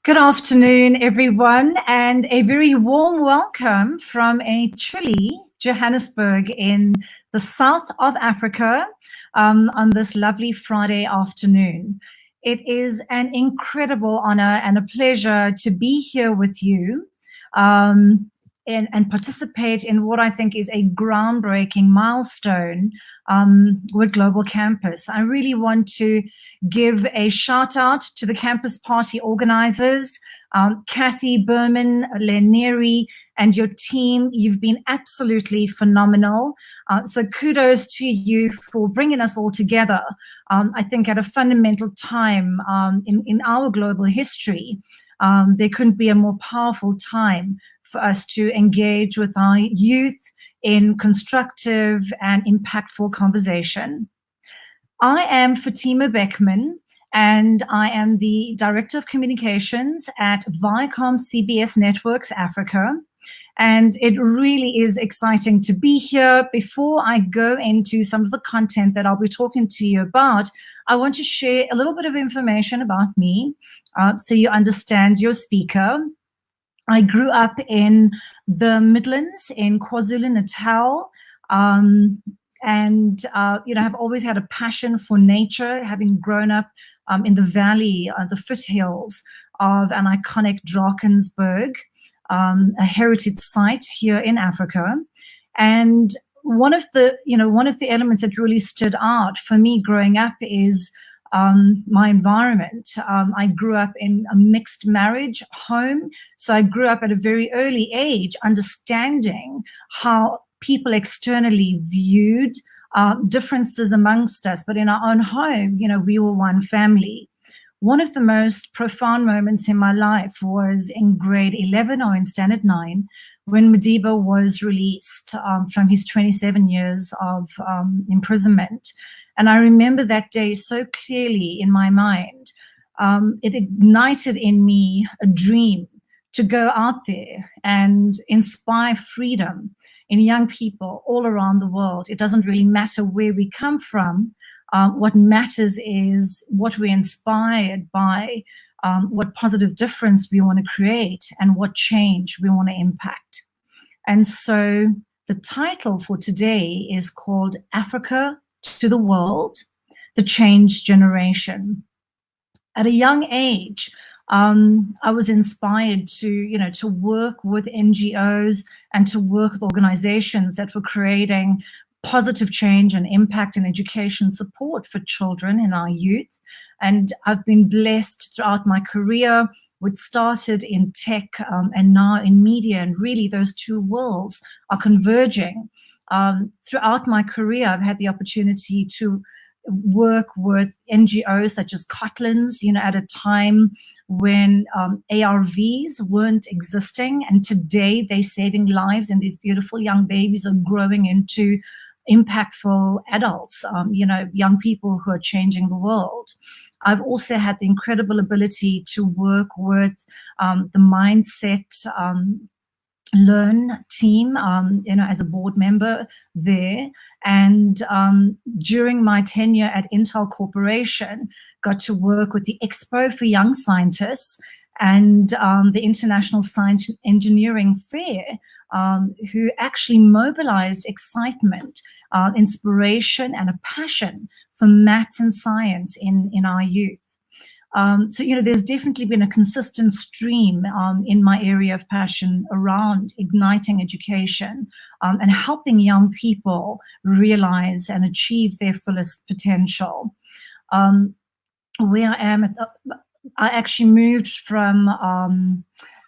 Good afternoon, everyone, and a very warm welcome from a chilly Johannesburg in the south of Africa on this lovely Friday afternoon. It is an incredible honor and a pleasure to be here with you and participate in what I think is a groundbreaking milestone with Global Campus. I really want to give a shout out to the campus party organizers, Kathy, Berman, Leneri, and your team. You've been absolutely phenomenal. So kudos to you for bringing us all together. I think at a fundamental time in our global history, there couldn't be a more powerful time for us to engage with our youth in constructive and impactful conversation. I am Fatima Beckmann, and I am the Director of Communications at ViacomCBS Networks Africa. And it really is exciting to be here. Before I go into some of the content that I'll be talking to you about, I want to share a little bit of information about me so you understand your speaker. I grew up in the Midlands in KwaZulu-Natal, and I've always had a passion for nature, having grown up in the valley, the foothills of an iconic Drakensberg, a heritage site here in Africa. And one of the elements that really stood out for me growing up is my environment. I grew up in a mixed marriage home, so I grew up at a very early age understanding how people externally viewed differences amongst us, but in our own home, we were one family. One of the most profound moments in my life was in grade 11 or in standard 9, when Madiba was released from his 27 years of imprisonment. And I remember that day so clearly in my mind. It ignited in me a dream to go out there and inspire freedom in young people all around the world. It doesn't really matter where we come from. What matters is what we're inspired by, what positive difference we want to create, and what change we want to impact. And so the title for today is called Africa to the World, the Change Generation. At a young age, I was inspired to work with NGOs and to work with organizations that were creating positive change and impact and education support for children and our youth. And I've been blessed throughout my career, which started in tech and now in media, and really those two worlds are converging. Throughout my career, I've had the opportunity to work with NGOs such as Cotlin's, at a time when ARVs weren't existing, and today they're saving lives, and these beautiful young babies are growing into impactful adults, young people who are changing the world. I've also had the incredible ability to work with the mindset Learn team, as a board member there. And during my tenure at Intel Corporation, got to work with the Expo for Young Scientists and the International Science Engineering Fair, who actually mobilized excitement, inspiration, and a passion for maths and science in our youth. So, there's definitely been a consistent stream in my area of passion around igniting education and helping young people realize and achieve their fullest potential. Where I am, I actually moved from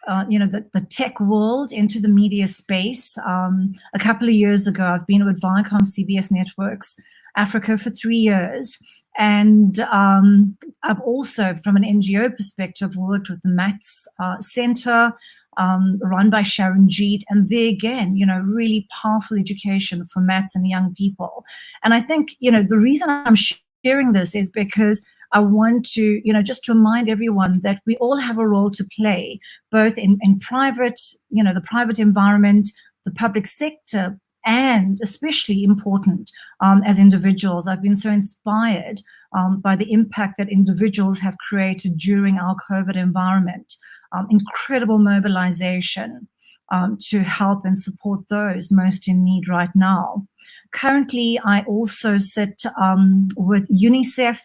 the tech world into the media space. A couple of years ago, I've been with ViacomCBS Networks Africa for 3 years. And I've also, from an NGO perspective, worked with the Maths Center, run by Sharon Jeet. And there again, really powerful education for maths and young people. And I think, the reason I'm sharing this is because I want to, just to remind everyone that we all have a role to play, both in private, the private environment, the public sector, and especially important as individuals. I've been so inspired by the impact that individuals have created during our COVID environment. Incredible mobilization to help and support those most in need right now. Currently, I also sit with UNICEF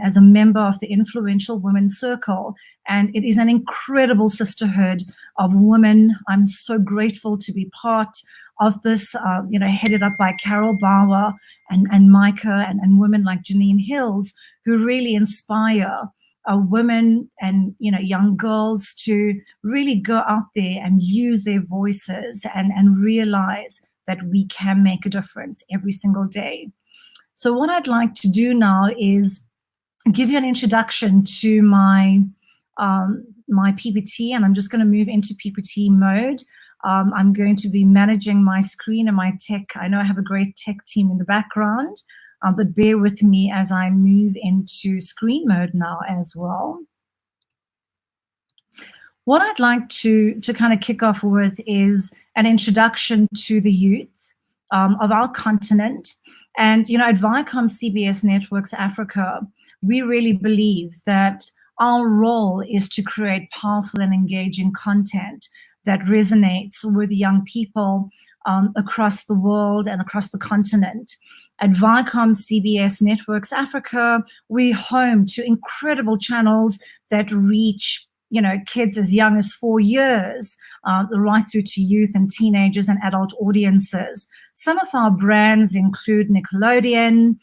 as a member of the Influential Women's Circle, and it is an incredible sisterhood of women. I'm so grateful to be part of this, headed up by Carol Bauer and Micah and women like Janine Hills, who really inspire women and young girls to really go out there and use their voices and realize that we can make a difference every single day. So what I'd like to do now is give you an introduction to my PPT, and I'm just going to move into PPT mode. I'm going to be managing my screen and my tech. I know I have a great tech team in the background, but bear with me as I move into screen mode now as well. What I'd like to kind of kick off with is an introduction to the youth of our continent. And, at ViacomCBS Networks Africa, we really believe that our role is to create powerful and engaging content that resonates with young people across the world and across the continent. At ViacomCBS Networks Africa, we're home to incredible channels that reach kids as young as 4 years, right through to youth and teenagers and adult audiences. Some of our brands include Nickelodeon,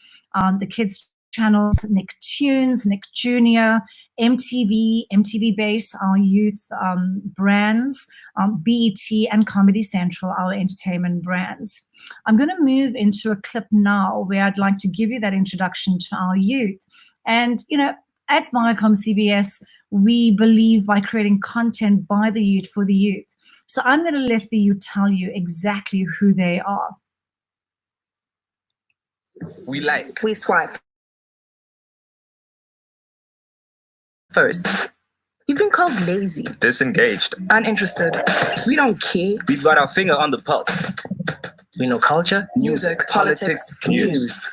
the kids channels, Nicktoons, Nick Jr., MTV Base, our youth brands, BET, and Comedy Central, our entertainment brands. I'm going to move into a clip now where I'd like to give you that introduction to our youth. And, at ViacomCBS, we believe by creating content by the youth for the youth. So I'm going to let the youth tell you exactly who they are. We like. We swipe. First, we've been called lazy, Disengaged. uninterested. We don't care. We've got our finger on the pulse. We know culture, Music, politics, news.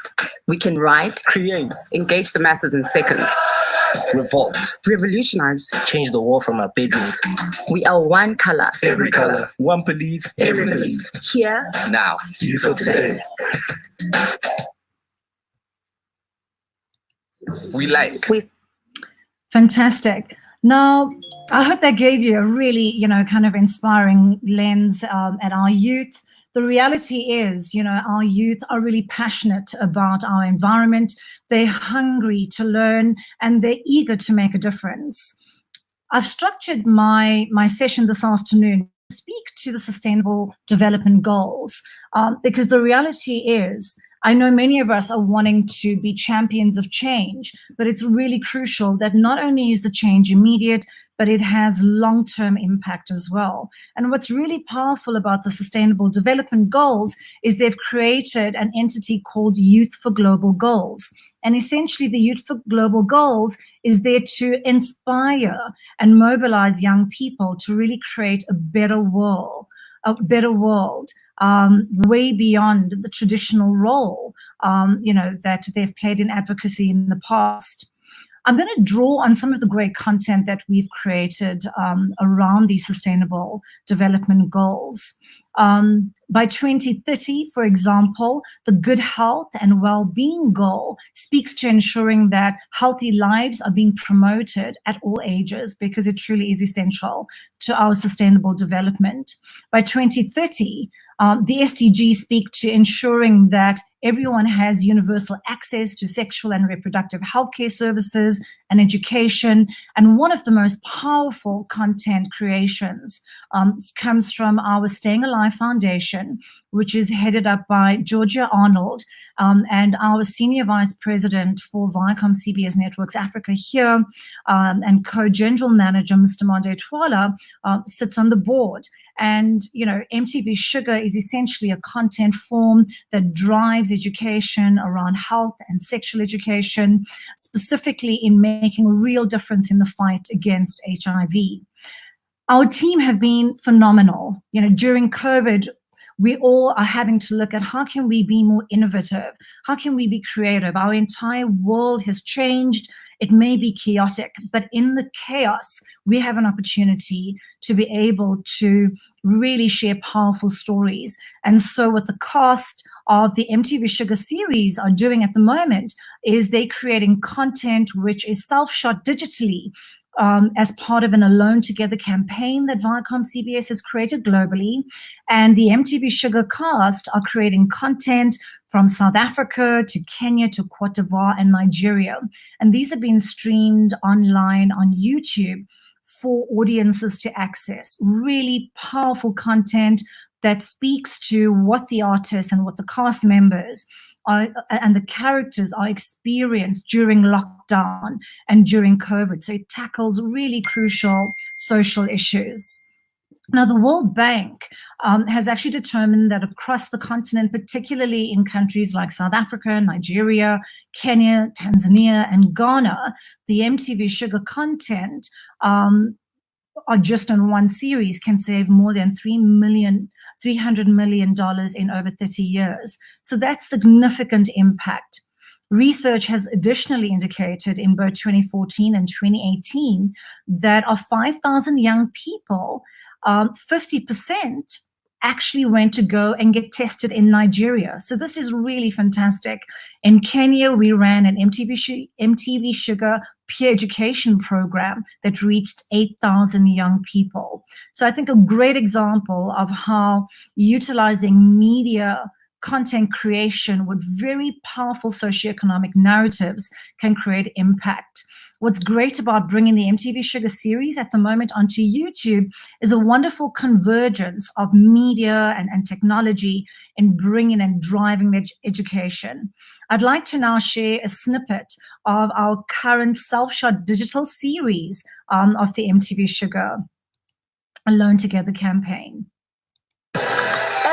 We can write, Create. engage the masses in seconds, Revolt. revolutionize. Change the world from our bedrooms. We are one color. Every color. One belief. Every belief. Here, Now. You for today. We like. we Fantastic. Now, I hope that gave you a really, kind of inspiring lens at our youth. The reality is, our youth are really passionate about our environment. They're hungry to learn and they're eager to make a difference. I've structured my session this afternoon to speak to the Sustainable Development Goals because the reality is, I know many of us are wanting to be champions of change, but it's really crucial that not only is the change immediate, but it has long-term impact as well. And what's really powerful about the Sustainable Development Goals is they've created an entity called Youth for Global Goals. And essentially, the Youth for Global Goals is there to inspire and mobilize young people to really create a better world a better world, way beyond the traditional role, that they've played in advocacy in the past. I'm going to draw on some of the great content that we've created around these sustainable development goals. By 2030, for example, the good health and well-being goal speaks to ensuring that healthy lives are being promoted at all ages, because it truly is essential to our sustainable development. By 2030, the SDGs speak to ensuring that everyone has universal access to sexual and reproductive healthcare services and education. And one of the most powerful content creations comes from our Staying Alive Foundation, which is headed up by Georgia Arnold, and our Senior Vice President for ViacomCBS Networks Africa here, and Co-General Manager, Mr. Monde Twala, sits on the board. And, MTV Sugar is essentially a content form that drives education around health and sexual education, specifically in making a real difference in the fight against HIV. Our team have been phenomenal. During COVID, we all are having to look at how can we be more innovative? How can we be creative? Our entire world has changed. It may be chaotic, but in the chaos, we have an opportunity to be able to really share powerful stories. And so what the cast of the MTV Sugar series are doing at the moment is they're creating content which is self-shot digitally, as part of an Alone Together campaign that ViacomCBS has created globally. And the MTV Sugar cast are creating content from South Africa to Kenya to Cote d'Ivoire and Nigeria. And these have been streamed online on YouTube for audiences to access. Really powerful content that speaks to what the artists and what the cast members and the characters are experienced during lockdown and during COVID. So it tackles really crucial social issues. Now, the World Bank has actually determined that across the continent, particularly in countries like South Africa, Nigeria, Kenya, Tanzania, and Ghana, the MTV Sugar content or just on one series can save more than $300 million in over 30 years. So that's significant impact. Research has additionally indicated in both 2014 and 2018 that of 5,000 young people, 50% actually went to go and get tested in Nigeria. So this is really fantastic. In Kenya, we ran an MTV Sugar peer education program that reached 8,000 young people. So I think a great example of how utilizing media content creation with very powerful socioeconomic narratives can create impact. What's great about bringing the MTV Sugar series at the moment onto YouTube is a wonderful convergence of media and technology in bringing and driving education. I'd like to now share a snippet of our current self-shot digital series of the MTV Sugar Alone Together campaign.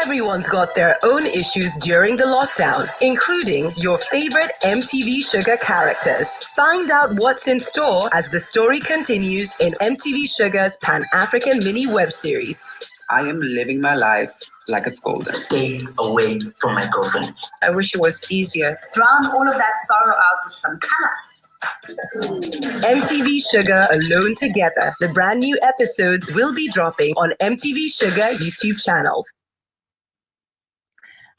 Everyone's got their own issues during the lockdown, including your favorite MTV Sugar characters. Find out what's in store as the story continues in MTV Sugar's Pan-African mini web series. I am living my life like it's golden. Stay away from my girlfriend. I wish it was easier. Drown all of that sorrow out with some color. MTV Sugar Alone Together. The brand new episodes will be dropping on MTV Sugar YouTube channels.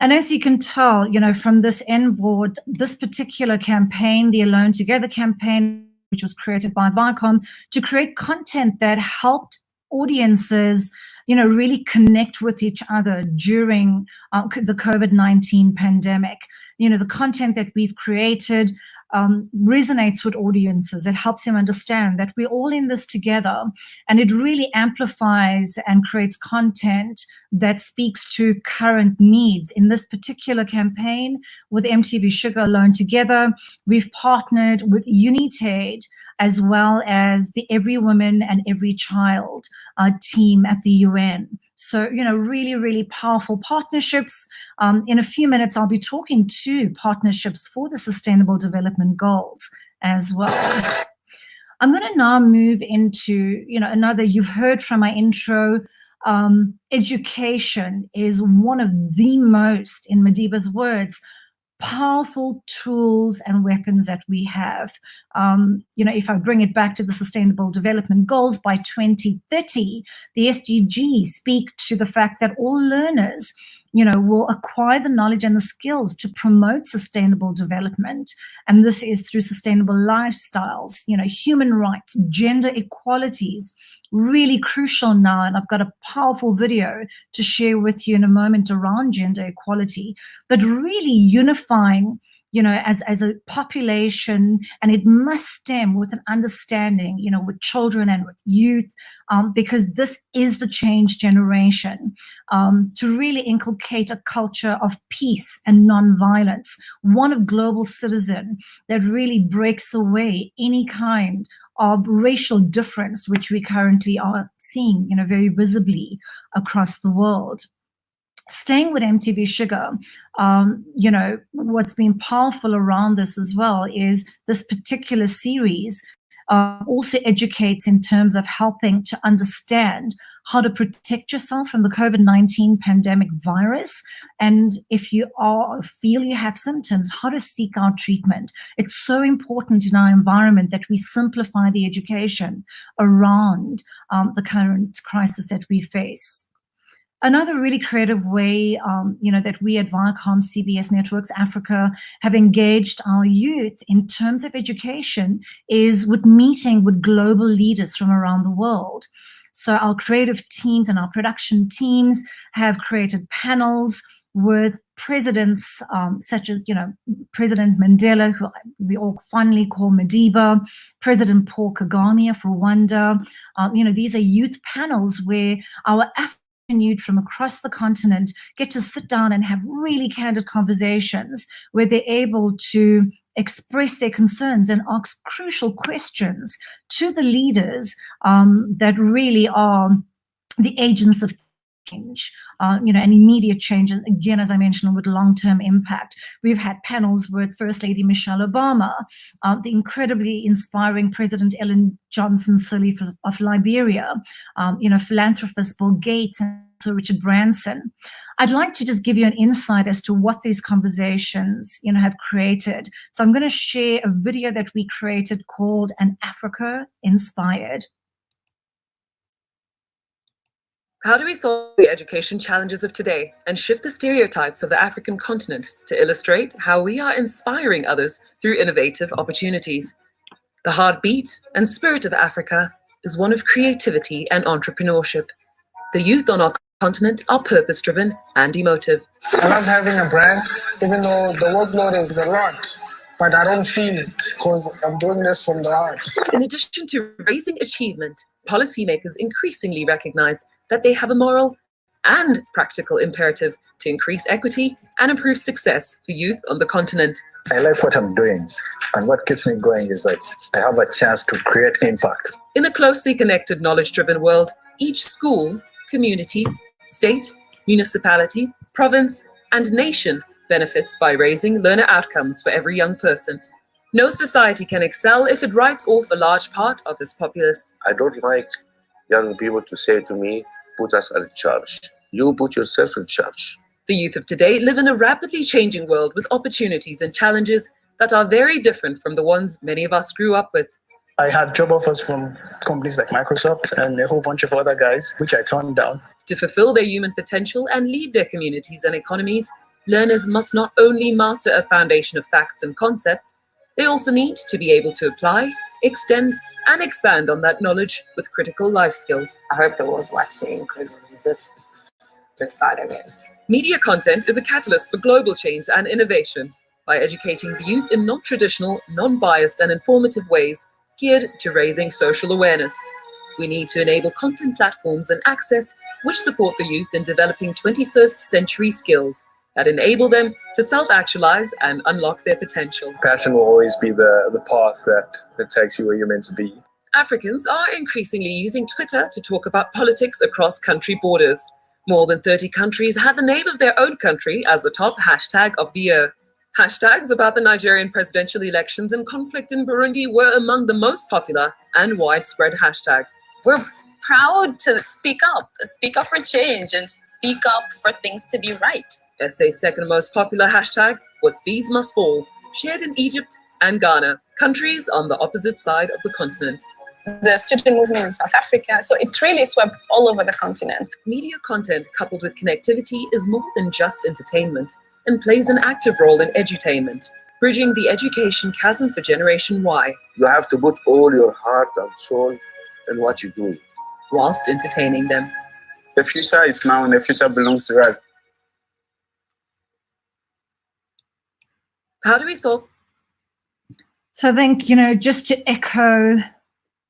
And as you can tell, from this end board, this particular campaign, the Alone Together campaign, which was created by Viacom to create content that helped audiences, really connect with each other during the COVID-19 pandemic. The content that we've created resonates with audiences. It helps them understand that we're all in this together, and it really amplifies and creates content that speaks to current needs. In this particular campaign with MTV Sugar Alone Together, we've partnered with UNICEF as well as the Every Woman and Every Child team at the UN. So, really, really powerful partnerships. In a few minutes, I'll be talking to partnerships for the Sustainable Development Goals as well. I'm going to now move into, you've heard from my intro education is one of the most, in Madiba's words, powerful tools and weapons that we have. If I bring it back to the Sustainable Development Goals, by 2030, the SDGs speak to the fact that all learners, will acquire the knowledge and the skills to promote sustainable development. And this is through sustainable lifestyles, human rights, gender equalities, really crucial now. And I've got a powerful video to share with you in a moment around gender equality, but really unifying, as a population, and it must stem with an understanding, with children and with youth, because this is the change generation, to really inculcate a culture of peace and nonviolence, one of global citizen that really breaks away any kind of racial difference, which we currently are seeing, very visibly across the world. Staying with MTV Sugar, what's been powerful around this as well is this particular series also educates in terms of helping to understand how to protect yourself from the COVID-19 pandemic virus. And if you feel you have symptoms, how to seek out treatment. It's so important in our environment that we simplify the education around the current crisis that we face. Another really creative way, that we at ViacomCBS Networks Africa have engaged our youth in terms of education is with meeting with global leaders from around the world. So our creative teams and our production teams have created panels with presidents such as, President Mandela, who we all fondly call Madiba, President Paul Kagame of Rwanda. These are youth panels where our African youth from across the continent get to sit down and have really candid conversations where they're able to express their concerns and ask crucial questions to the leaders that really are the agents of change, and immediate change, again, as I mentioned, with long-term impact. We've had panels with First Lady Michelle Obama, the incredibly inspiring President Ellen Johnson Sirleaf of Liberia, philanthropist Bill Gates, and also Richard Branson. I'd like to just give you an insight as to what these conversations, have created. So I'm going to share a video that we created called An Africa Inspired. How do we solve the education challenges of today and shift the stereotypes of the African continent to illustrate how we are inspiring others through innovative opportunities? The heartbeat and spirit of Africa is one of creativity and entrepreneurship. The youth on our continent are purpose-driven and emotive. I love having a brand, even though the workload is a lot, but I don't feel it because I'm doing this from the heart. In addition to raising achievement, policymakers increasingly recognize that they have a moral and practical imperative to increase equity and improve success for youth on the continent. I like what I'm doing, and what keeps me going is like I have a chance to create impact. In a closely connected, knowledge-driven world, each school, community, state, municipality, province, and nation benefits by raising learner outcomes for every young person. No society can excel if it writes off a large part of its populace. I don't like young people to say to me, put us in charge. You put yourself in charge. The youth of today live in a rapidly changing world with opportunities and challenges that are very different from the ones many of us grew up with. I had job offers from companies like Microsoft and a whole bunch of other guys, which I turned down. To fulfill their human potential and lead their communities and economies, learners must not only master a foundation of facts and concepts, they also need to be able to apply, extend, and expand on that knowledge with critical life skills. I hope the world's watching because it's just the start of it. Media content is a catalyst for global change and innovation by educating the youth in non-traditional, non-biased, and informative ways geared to raising social awareness. We need to enable content platforms and access which support the youth in developing 21st century skills that enable them to self-actualize and unlock their potential. Passion will always be the path that takes you where you're meant to be. Africans are increasingly using Twitter to talk about politics across country borders. More than 30 countries had the name of their own country as the top hashtag of the year. Hashtags about the Nigerian presidential elections and conflict in Burundi were among the most popular and widespread hashtags. We're proud to speak up for change and speak up for things to be right. SA's second most popular hashtag was Fees Must Fall, shared in Egypt and Ghana, countries on the opposite side of the continent. The student movement in South Africa, so it really swept all over the continent. Media content coupled with connectivity is more than just entertainment and plays an active role in edutainment, bridging the education chasm for Generation Y. You have to put all your heart and soul in what you're doing, whilst entertaining them. The future is now and the future belongs to us. How do we solve? So I think, just to echo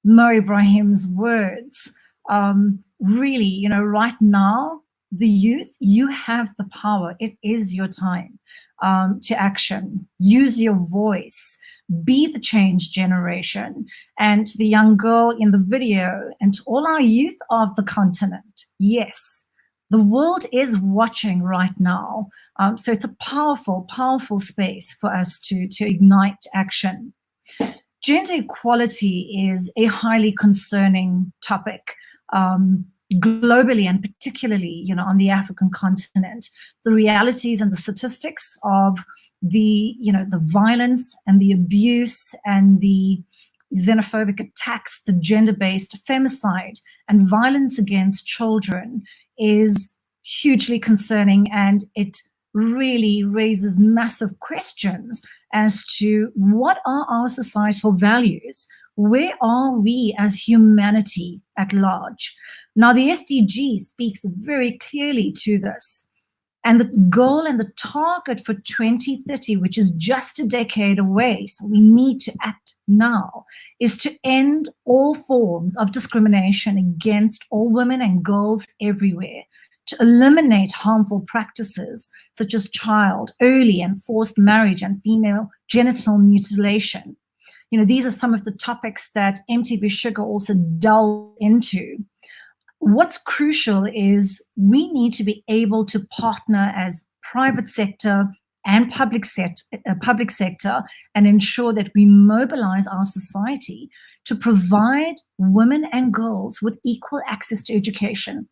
Mo Ibrahim's words, really, right now, the youth, you have the power. It is your time to action. Use your voice. Be the change generation. And to the young girl in the video and to all our youth of the continent, yes, the world is watching right now. So it's a powerful, powerful space for us to ignite action. Gender equality is a highly concerning topic globally and particularly, on the African continent. The realities and the statistics of the violence and the abuse and the xenophobic attacks, the gender-based femicide and violence against children is hugely concerning, and it really raises massive questions as to what are our societal values? Where are we as humanity at large? Now, the SDG speaks very clearly to this. And the goal and the target for 2030, which is just a decade away, so we need to act now, is to end all forms of discrimination against all women and girls everywhere, to eliminate harmful practices such as child, early and forced marriage, and female genital mutilation. These are some of the topics that MTV Sugar also delved into. What's crucial is we need to be able to partner as private sector and public sector and ensure that we mobilize our society to provide women and girls with equal access to education,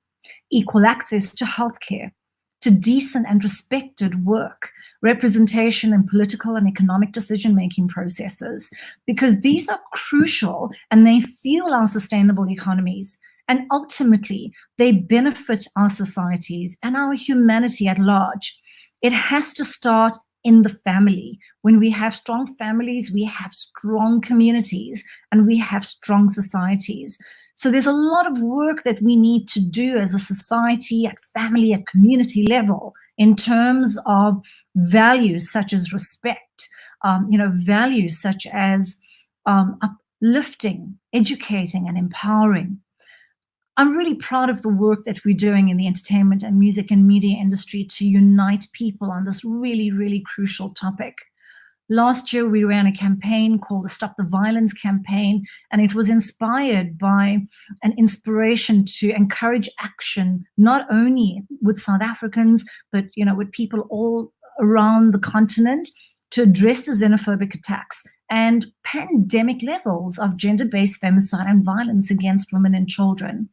equal access to healthcare, to decent and respected work, representation in political and economic decision-making processes, because these are crucial and they fuel our sustainable economies. And ultimately, they benefit our societies and our humanity at large. It has to start in the family. When we have strong families, we have strong communities and we have strong societies. So there's a lot of work that we need to do as a society, at family, at community level, in terms of values such as respect, values such as uplifting, educating, and empowering. I'm really proud of the work that we're doing in the entertainment and music and media industry to unite people on this really, really crucial topic. Last year, we ran a campaign called the Stop the Violence campaign, and it was inspired by an inspiration to encourage action, not only with South Africans, but with people all around the continent, to address the xenophobic attacks and pandemic levels of gender-based femicide and violence against women and children.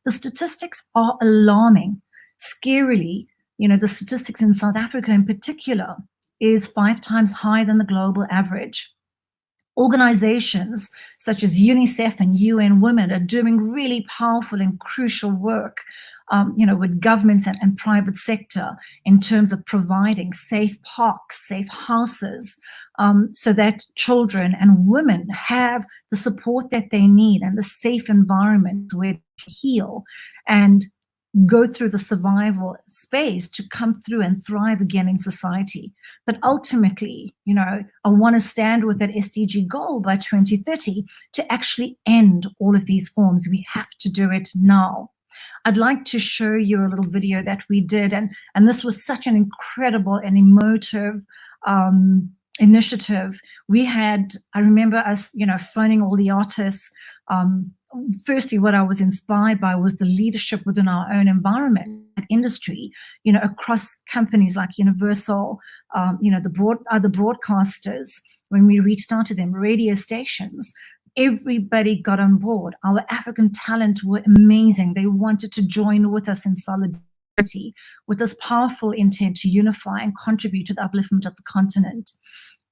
The statistics are alarming. Scarily, the statistics in South Africa in particular is 5 times higher than the global average. Organizations such as UNICEF and UN Women are doing really powerful and crucial work, with governments and private sector in terms of providing safe parks, safe houses, so that children and women have the support that they need and the safe environment where they heal and go through the survival space to come through and thrive again in society. But ultimately, I want to stand with that SDG goal by 2030 to actually end all of these forms. We have to do it now. I'd like to show you a little video that we did, and this was such an incredible and emotive initiative. I remember us, phoning all the artists. Firstly, what I was inspired by was the leadership within our own environment, industry, across companies like Universal, other broadcasters, when we reached out to them, radio stations, everybody got on board. Our African talent were amazing. They wanted to join with us in solidarity with this powerful intent to unify and contribute to the upliftment of the continent.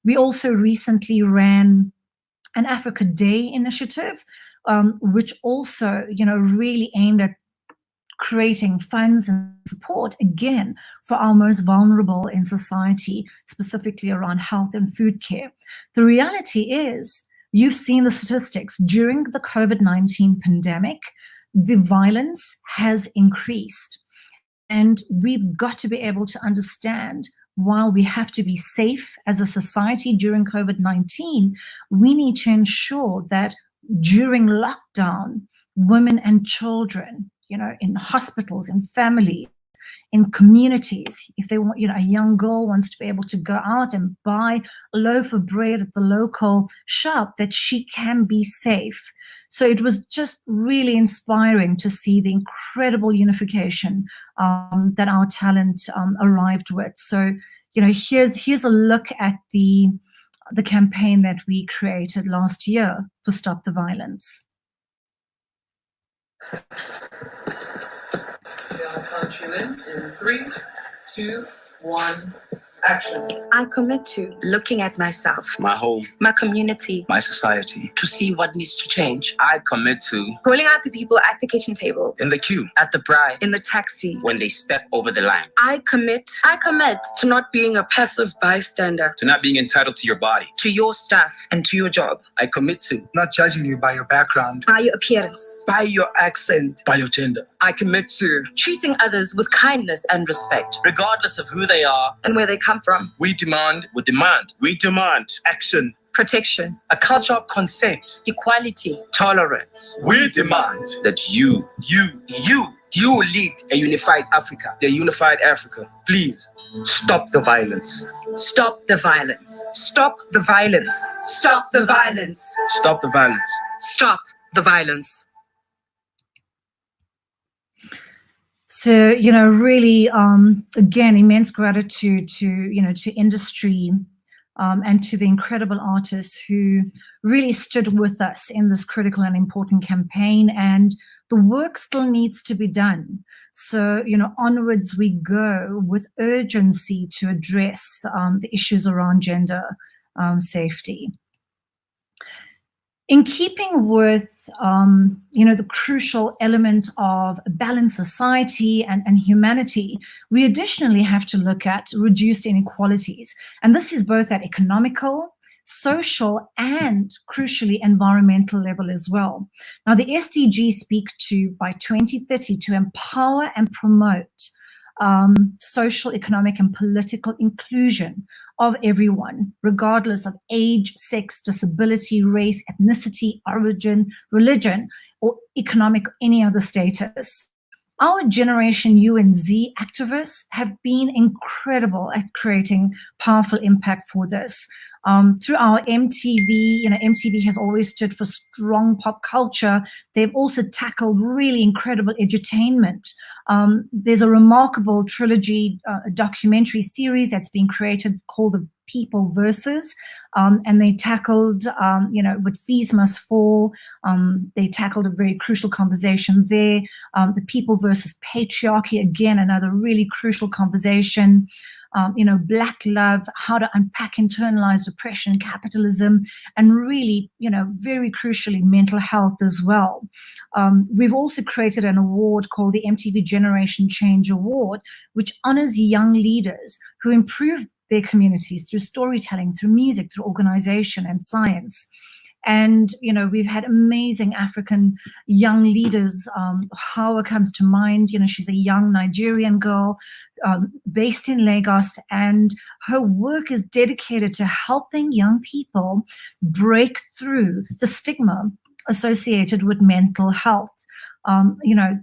We also recently ran an Africa Day initiative, which also, really aimed at creating funds and support, again, for our most vulnerable in society, specifically around health and food care. The reality is, you've seen the statistics. During the COVID-19 pandemic, the violence has increased. And we've got to be able to understand, while we have to be safe as a society during COVID-19, we need to ensure that during lockdown, women and children, in hospitals, in families, in communities, if they want, a young girl wants to be able to go out and buy a loaf of bread at the local shop, that she can be safe. So it was just really inspiring to see the incredible unification that our talent arrived with. So, here's a look at the campaign that we created last year for Stop the Violence. I'll count you in 3, 2, 1, action. I commit to looking at myself, My home, my community, my society. To see what needs to change. I commit to calling out the people at the kitchen table, in the queue, At the bride, in the taxi. when they step over the line. I commit to not being a passive bystander, to not being entitled to your body. to your stuff and to your job, I commit to Not judging you by your background, by your appearance, by your accent, by your gender. I commit to treating others with kindness and respect, Regardless of who they are, and where they come from, We demand action, protection, a culture of consent, equality, tolerance. We demand that you lead a unified Africa, the unified Africa. Please stop the violence. stop the violence, stop the violence, stop the violence, Stop the violence. stop the violence. So, really, again, immense gratitude to industry and to the incredible artists who really stood with us in this critical and important campaign. And the work still needs to be done. So, onwards we go with urgency to address the issues around gender safety. In keeping with, the crucial element of a balanced society and humanity, we additionally have to look at reduced inequalities. And this is both at economical, social, and crucially environmental level as well. Now, the SDGs speak to, by 2030, to empower and promote social, economic, and political inclusion of everyone, regardless of age, sex, disability, race, ethnicity, origin, religion, or economic or any other status. Our Generation U and Z activists have been incredible at creating powerful impact for this. Through our MTV, MTV has always stood for strong pop culture. They've also tackled really incredible edutainment. There's a remarkable trilogy documentary series that's been created called The People Versus, and they tackled, with Fees Must Fall, they tackled a very crucial conversation there. The People Versus Patriarchy, again, another really crucial conversation. Black love, how to unpack internalized oppression, capitalism, and really, very crucially, mental health as well. We've also created an award called the MTV Generation Change Award, which honors young leaders who improve their communities through storytelling, through music, through organization and science. And, we've had amazing African young leaders. Hawa comes to mind. She's a young Nigerian girl based in Lagos, and her work is dedicated to helping young people break through the stigma associated with mental health.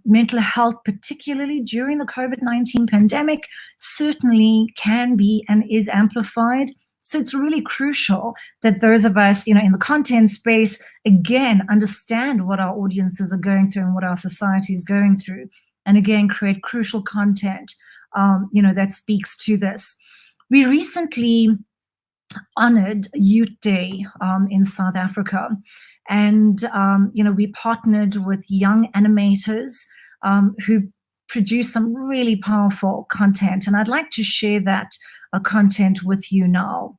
Mental health, particularly during the COVID-19 pandemic, certainly can be and is amplified. So it's really crucial that those of us, in the content space, again, understand what our audiences are going through and what our society is going through, and again, create crucial content, that speaks to this. We recently honored Youth Day in South Africa. And, we partnered with young animators who produce some really powerful content. And I'd like to share that content with you now.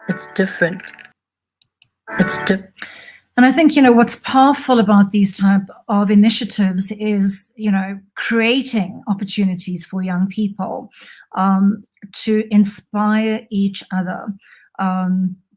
It's different. It's different. And I think, what's powerful about these type of initiatives is, creating opportunities for young people to inspire each other.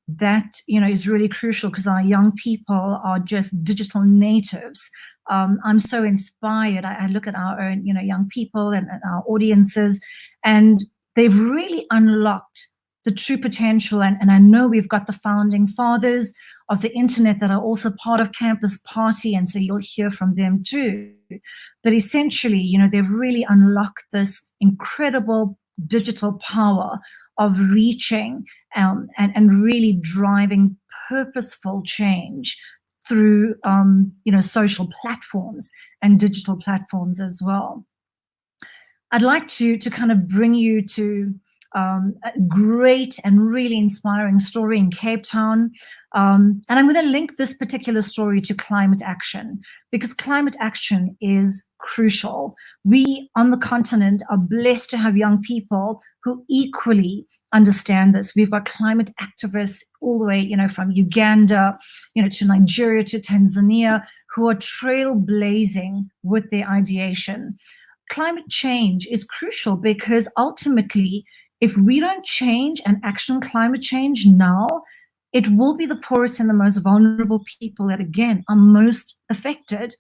That, is really crucial because our young people are just digital natives. I'm so inspired. I look at our own, young people and our audiences, and they've really unlocked the true potential. And I know we've got the founding fathers of the internet that are also part of Campus Party, and so you'll hear from them too. But essentially, they've really unlocked this incredible digital power of reaching and really driving purposeful change through social platforms and digital platforms as well. I'd like to kind of bring you to a great and really inspiring story in Cape Town. And I'm going to link this particular story to climate action, because climate action is crucial. We on the continent are blessed to have young people who equally understand this. We've got climate activists all the way, from Uganda, to Nigeria, to Tanzania, who are trailblazing with their ideation. Climate change is crucial because ultimately, if we don't change and action climate change now, it will be the poorest and the most vulnerable people that, again, are most affected.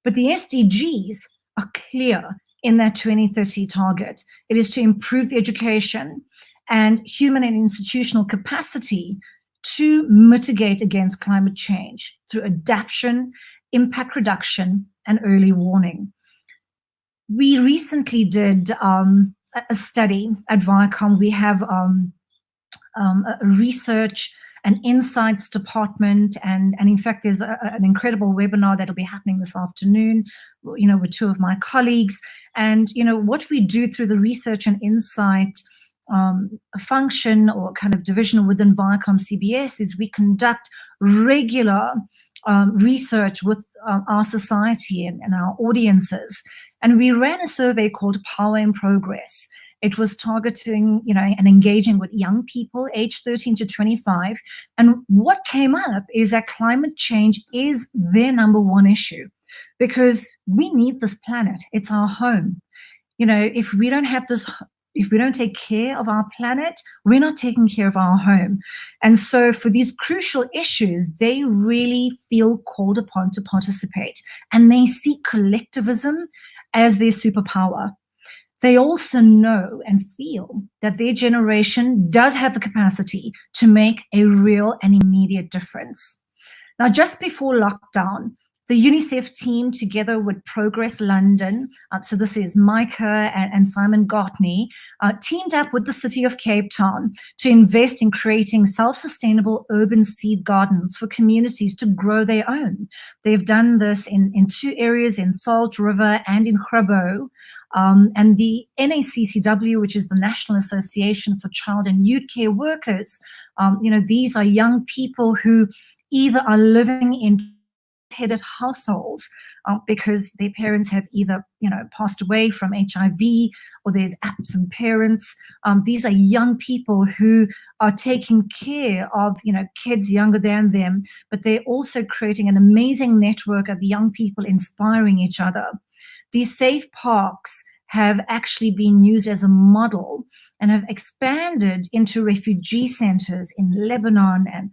But the SDGs are clear in that 2030 target. It is to improve the education and human and institutional capacity to mitigate against climate change through adaptation, impact reduction, and early warning. We recently did a study at Viacom. We have a research and insights department, and in fact, there's an incredible webinar that'll be happening this afternoon, with two of my colleagues. And what we do through the research and insight function or kind of division within ViacomCBS is we conduct regular research with our society and our audiences. And we ran a survey called Power in Progress. It was targeting, and engaging with young people aged 13 to 25. And what came up is that climate change is their number one issue, because we need this planet. It's our home. If we don't have this, if we don't take care of our planet, we're not taking care of our home. And so for these crucial issues, they really feel called upon to participate, and they see collectivism as their superpower. They also know and feel that their generation does have the capacity to make a real and immediate difference. Now, just before lockdown, the UNICEF team, together with Progress London, so this is Micah and Simon Gartney, teamed up with the city of Cape Town to invest in creating self-sustainable urban seed gardens for communities to grow their own. They've done this in two areas, in Salt River and in Grabo. And the NACCW, which is the National Association for Child and Youth Care Workers, these are young people who either are living in headed households because their parents have either passed away from HIV, or there's absent parents. These are young people who are taking care of kids younger than them, but they're also creating an amazing network of young people inspiring each other. These safe parks have actually been used as a model and have expanded into refugee centers in Lebanon and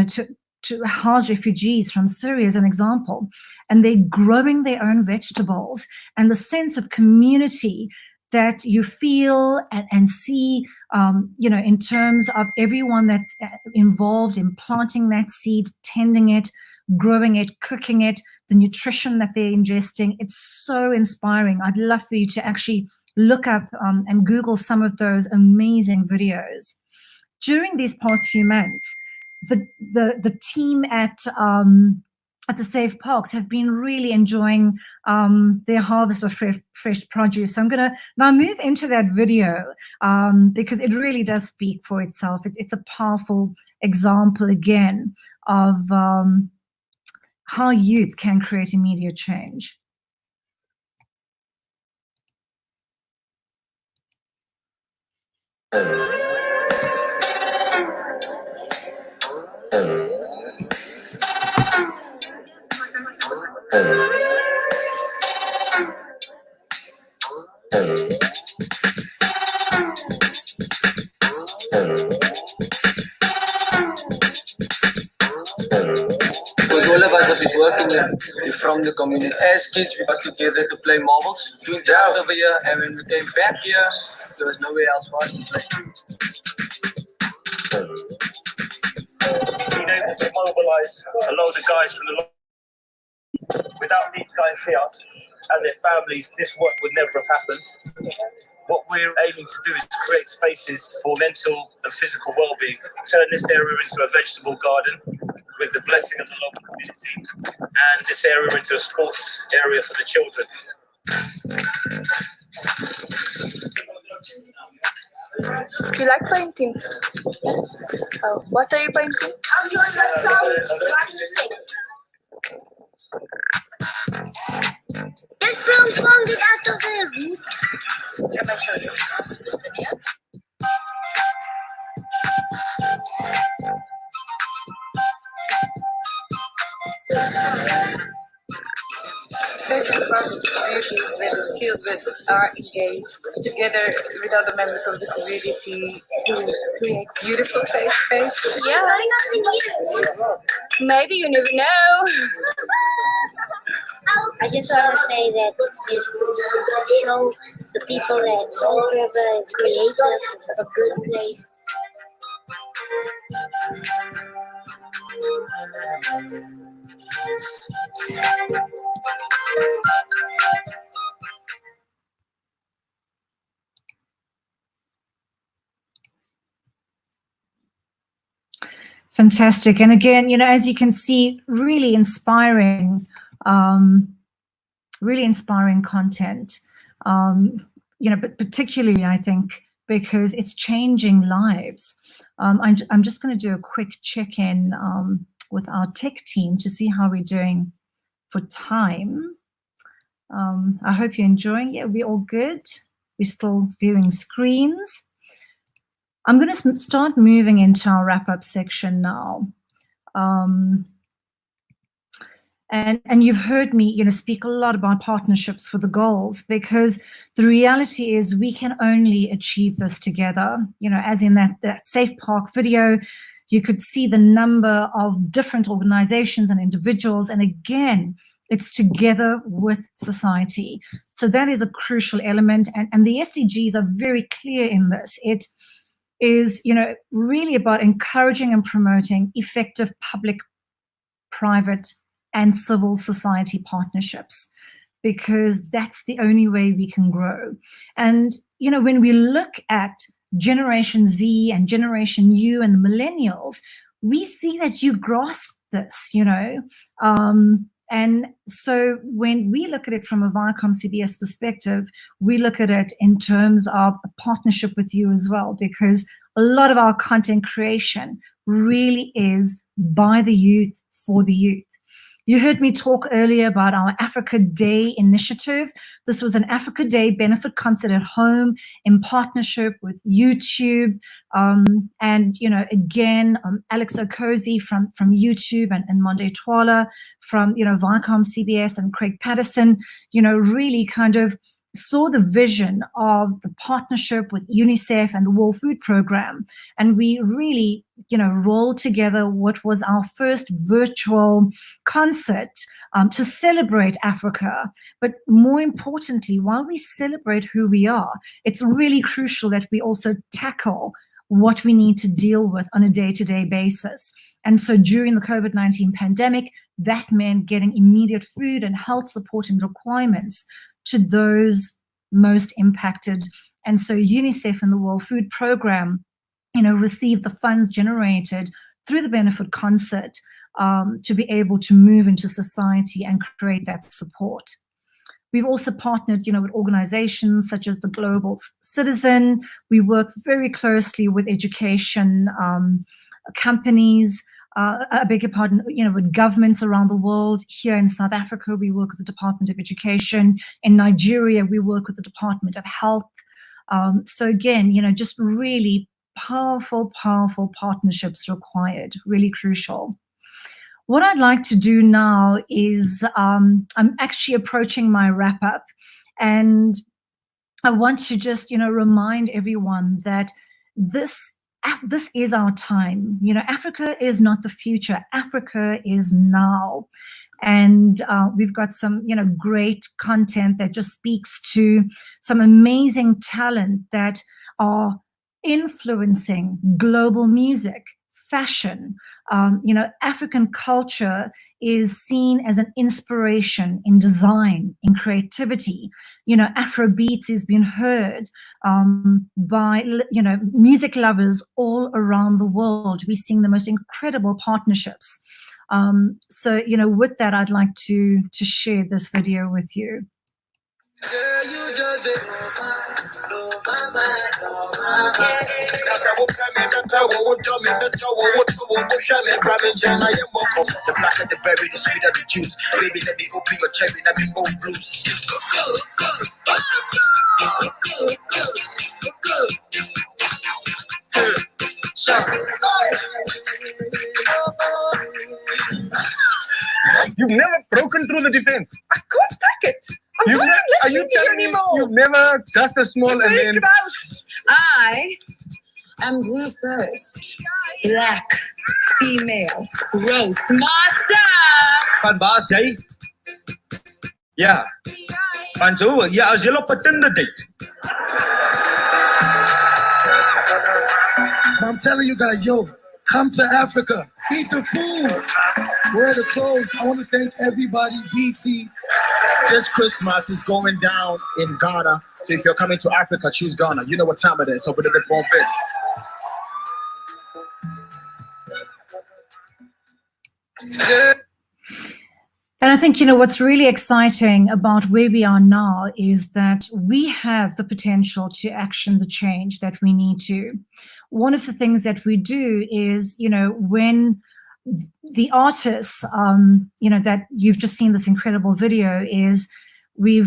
to house refugees from Syria as an example. And they're growing their own vegetables, and the sense of community that you feel and see, in terms of everyone that's involved in planting that seed, tending it, growing it, cooking it, the nutrition that they're ingesting. It's so inspiring. I'd love for you to actually look up and Google some of those amazing videos. During these past few months, the team at at the safe parks have been really enjoying their harvest of fresh produce. So I'm going to now move into that video because it really does speak for itself. It's a powerful example again of how youth can create immediate change. Because all of us that is working here, we're from the community. As kids, we got together to play marbles, doing drafts over here, and when we came back here, there was nowhere else for us to play. Being able to mobilise a load of guys from the without these guys here and their families, this work would never have happened. What we're aiming to do is create spaces for mental and physical well-being, turn this area into a vegetable garden with the blessing of the local community, and this area into a sports area for the children. You like painting? Yes. What are you painting? I'm doing a song. Just from it out of the root. Can I show you? Listen here. Creating communities when children are engaged together with other members of the community to create beautiful safe space. Yeah. Maybe you never know. I just want to say that is to show the people that Soul River is creative, it's a good place. Fantastic. And again, as you can see, really inspiring content, but particularly, I think, because it's changing lives. I'm just going to do a quick check-in with our tech team to see how we're doing for time. I hope you're enjoying it. We're all good. We're still viewing screens. I'm going to start moving into our wrap-up section now. And you've heard me, speak a lot about partnerships for the goals, because the reality is we can only achieve this together. As in that Safe Park video, you could see the number of different organizations and individuals. And again, it's together with society. So that is a crucial element. And the SDGs are very clear in this. It is, really about encouraging and promoting effective public, private, and civil society partnerships, because that's the only way we can grow. And, when we look at Generation Z and Generation U and the millennials, we see that you grasp this, and so when we look at it from a ViacomCBS perspective, we look at it in terms of a partnership with you as well, because a lot of our content creation really is by the youth, for the youth. You heard me talk earlier about our Africa Day initiative. This was an Africa Day benefit concert at home in partnership with YouTube. And, again, Alex Okozie from YouTube and Monde Twala from, ViacomCBS, and Craig Patterson, really kind of saw the vision of the partnership with UNICEF and the World Food Program. And we really, rolled together what was our first virtual concert to celebrate Africa. But more importantly, while we celebrate who we are, it's really crucial that we also tackle what we need to deal with on a day-to-day basis. And so during the COVID-19 pandemic, that meant getting immediate food and health support and requirements to those most impacted. And so UNICEF and the World Food Program, received the funds generated through the benefit concert to be able to move into society and create that support. We've also partnered, with organizations such as the Global Citizen. We work very closely with education companies, I beg your pardon, with governments around the world. Here in South Africa, we work with the Department of Education. In Nigeria, we work with the Department of Health. So again, just really powerful partnerships required, really crucial. What I'd like to do now is I'm actually approaching my wrap up, and I want to just, remind everyone that this is our time. Africa is not the future. Africa is now. And we've got some, great content that just speaks to some amazing talent that are influencing global music, fashion. African culture is seen as an inspiration in design, in creativity. Afrobeats is being heard by, music lovers all around the world. We're seeing the most incredible partnerships. So, with that, I'd like to share this video with you. The blacker the berry, the sweeter the juice. Baby, let me open your cherry, let me both blues. You've never broken through the defense. I can't take it. Are you telling me you've never just a small and then... I am the first black female roast master. Van baas jy? Ja. Van so, ja, as jy op 'n Tinder date. I'm telling you guys, come to Africa, eat the food, wear the clothes. I want to thank everybody, BC. This Christmas is going down in Ghana. So if you're coming to Africa, choose Ghana. You know what time it is. So with a bit more bit. And I think, what's really exciting about where we are now is that we have the potential to action the change that we need to. One of the things that we do is, when the artists, that you've just seen this incredible video is they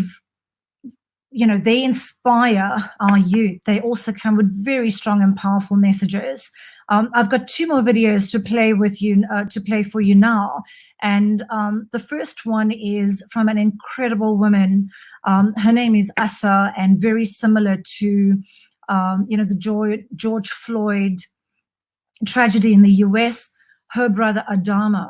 inspire our youth. They also come with very strong and powerful messages. I've got 2 more videos to play for you now. And the first one is from an incredible woman. Her name is Asa, and very similar to, the George Floyd tragedy in the US. Her brother Adama,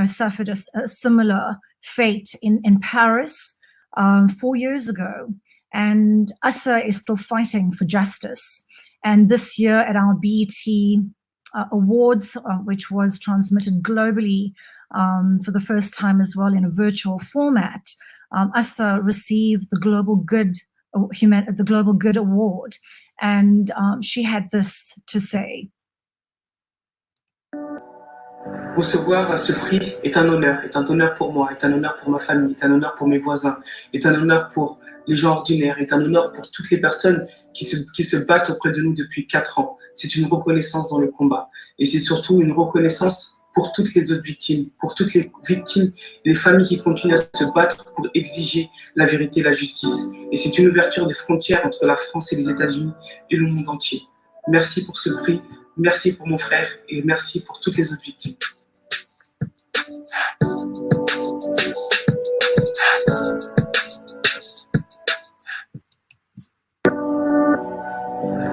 suffered a similar fate in Paris 4 years ago. And Asa is still fighting for justice. And this year at our BET Awards, which was transmitted globally for the first time as well in a virtual format, Asa received the Global Good Award. And she had this to say. Recevoir ce prix est un honneur pour moi, est un honneur pour ma famille, est un honneur pour mes voisins, est un honneur pour les gens ordinaires, est un honneur pour toutes les personnes qui se battent auprès de nous depuis 4 ans. C'est une reconnaissance dans le combat. Et c'est surtout une reconnaissance pour toutes les autres victimes, pour toutes les victimes et les familles qui continuent à se battre pour exiger la vérité et la justice. Et c'est une ouverture des frontières entre la France et les États-Unis et le monde entier. Merci pour ce prix, merci pour mon frère et merci pour toutes les autres victimes.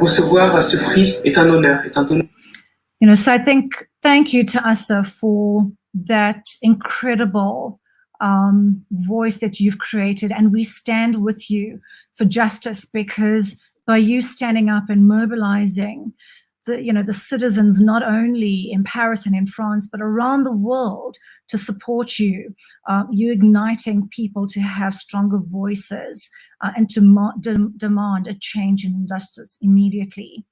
Recevoir ce prix est un honneur, So I think, thank you to Asa for that incredible voice that you've created, and we stand with you for justice, because by you standing up and mobilizing the citizens, not only in Paris and in France, but around the world to support you, you're igniting people to have stronger voices and to demand a change in justice immediately.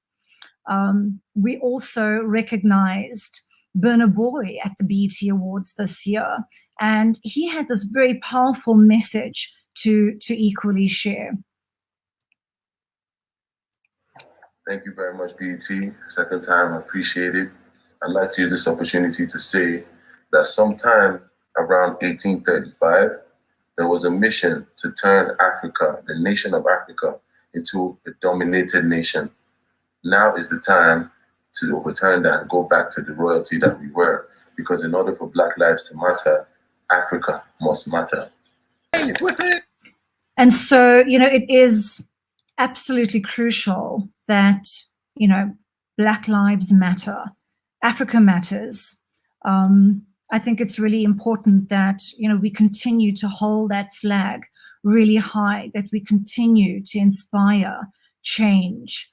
We also recognized Burna Boy at the BET Awards this year, and he had this very powerful message to equally share. Thank you very much, BET. Second time, I appreciate it. I'd like to use this opportunity to say that sometime around 1835, there was a mission to turn Africa, the nation of Africa, into a dominated nation. Now is the time to overturn that and go back to the royalty that we were. Because in order for Black lives to matter, Africa must matter. And so, it is absolutely crucial that, Black lives matter. Africa matters. I think it's really important that, we continue to hold that flag really high, that we continue to inspire change.